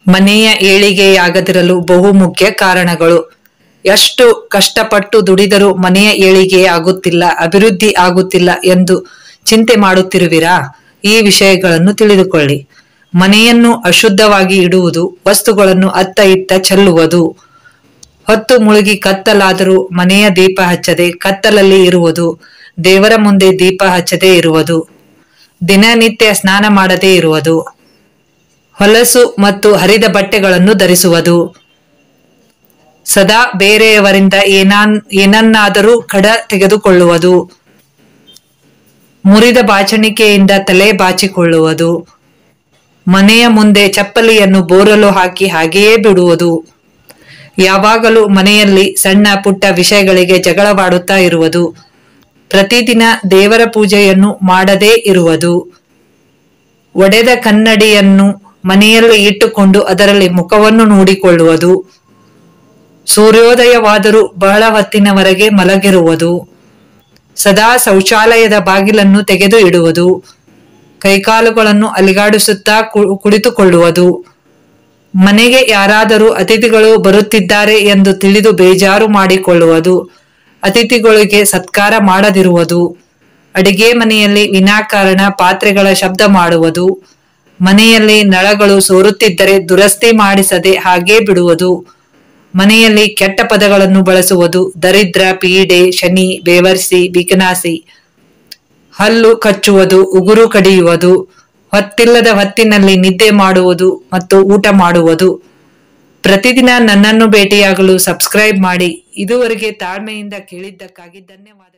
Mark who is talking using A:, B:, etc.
A: ಮನೆಯ ಏಳಿಗೆಯಾಗದಿರಲು ಬಹುಮುಖ್ಯ ಕಾರಣಗಳು. ಎಷ್ಟು ಕಷ್ಟಪಟ್ಟು ದುಡಿದರೂ ಮನೆಯ ಏಳಿಗೆ ಆಗುತ್ತಿಲ್ಲ, ಅಭಿವೃದ್ಧಿ ಆಗುತ್ತಿಲ್ಲ ಎಂದು ಚಿಂತೆ ಮಾಡುತ್ತಿರುವಿರಾ? ಈ ವಿಷಯಗಳನ್ನು ತಿಳಿದುಕೊಳ್ಳಿ. ಮನೆಯನ್ನು ಅಶುದ್ಧವಾಗಿ ಇಡುವುದು, ವಸ್ತುಗಳನ್ನು ಅತ್ತ ಇತ್ತ ಚೆಲ್ಲುವುದು, ಹೊತ್ತು ಮುಳುಗಿ ಕತ್ತಲಾದರೂ ಮನೆಯ ದೀಪ ಹಚ್ಚದೆ ಕತ್ತಲಲ್ಲಿ ಇರುವುದು, ದೇವರ ಮುಂದೆ ದೀಪ ಹಚ್ಚದೆ ಇರುವುದು, ದಿನನಿತ್ಯ ಸ್ನಾನ ಮಾಡದೇ ಇರುವುದು, ಹೊಲಸು ಮತ್ತು ಹರಿದ ಬಟ್ಟೆಗಳನ್ನು ಧರಿಸುವುದು, ಸದಾ ಬೇರೆಯವರಿಂದ ಏನನ್ನಾದರೂ ಕಡ ತೆಗೆದುಕೊಳ್ಳುವುದು, ಮುರಿದ ಬಾಚಣಿಕೆಯಿಂದ ತಲೆ ಬಾಚಿಕೊಳ್ಳುವುದು, ಮನೆಯ ಮುಂದೆ ಚಪ್ಪಲಿಯನ್ನು ಬೋರಲು ಹಾಕಿ ಹಾಗೆಯೇ ಬಿಡುವುದು, ಯಾವಾಗಲೂ ಮನೆಯಲ್ಲಿ ಸಣ್ಣ ಪುಟ್ಟ ವಿಷಯಗಳಿಗೆ ಜಗಳವಾಡುತ್ತಾ ಇರುವುದು, ಪ್ರತಿದಿನ ದೇವರ ಪೂಜೆಯನ್ನು ಮಾಡದೇ ಇರುವುದು, ಒಡೆದ ಕನ್ನಡಿಯನ್ನು ಮನೆಯಲ್ಲಿ ಇಟ್ಟುಕೊಂಡು ಅದರಲ್ಲಿ ಮುಖವನ್ನು ನೋಡಿಕೊಳ್ಳುವುದು, ಸೂರ್ಯೋದಯವಾದರೂ ಬಹಳ ಹೊತ್ತಿನವರೆಗೆ ಮಲಗಿರುವುದು, ಸದಾ ಶೌಚಾಲಯದ ಬಾಗಿಲನ್ನು ತೆಗೆದು ಇಡುವುದು, ಕೈಕಾಲುಗಳನ್ನು ಅಲಿಗಾಡಿಸುತ್ತಾ ಕುಳಿತುಕೊಳ್ಳುವುದು, ಮನೆಗೆ ಯಾರಾದರೂ ಅತಿಥಿಗಳು ಬರುತ್ತಿದ್ದಾರೆ ಎಂದು ತಿಳಿದು ಬೇಜಾರು ಮಾಡಿಕೊಳ್ಳುವುದು, ಅತಿಥಿಗಳಿಗೆ ಸತ್ಕಾರ ಮಾಡದಿರುವುದು, ಅಡಿಗೆ ಮನೆಯಲ್ಲಿ ವಿನಾಕಾರಣ ಪಾತ್ರೆಗಳ ಶಬ್ದ ಮಾಡುವುದು, ಮನೆಯಲ್ಲಿ ನಳಗಳು ಸೋರುತ್ತಿದ್ದರೆ ದುರಸ್ತಿ ಮಾಡಿಸದೆ ಹಾಗೇ ಬಿಡುವುದು, ಮನೆಯಲ್ಲಿ ಕೆಟ್ಟ ಪದಗಳನ್ನು ಬಳಸುವುದು, ದರಿದ್ರ, ಪೀಡೆ, ಶನಿ, ಬೇವರ್ಸಿ, ಬಿಕನಾಸಿ, ಹಲ್ಲು ಕಚ್ಚುವುದು, ಉಗುರು ಕಡಿಯುವುದು, ಹೊತ್ತಿಲ್ಲದ ಹೊತ್ತಿನಲ್ಲಿ ನಿದ್ದೆ ಮಾಡುವುದು ಮತ್ತು ಊಟ ಮಾಡುವುದು. ಪ್ರತಿದಿನ ನನ್ನನ್ನು ಭೇಟಿಯಾಗಲು ಸಬ್ಸ್ಕ್ರೈಬ್ ಮಾಡಿ. ಇದುವರೆಗೆ ತಾಳ್ಮೆಯಿಂದ ಕೇಳಿದ್ದಕ್ಕಾಗಿ ಧನ್ಯವಾದ.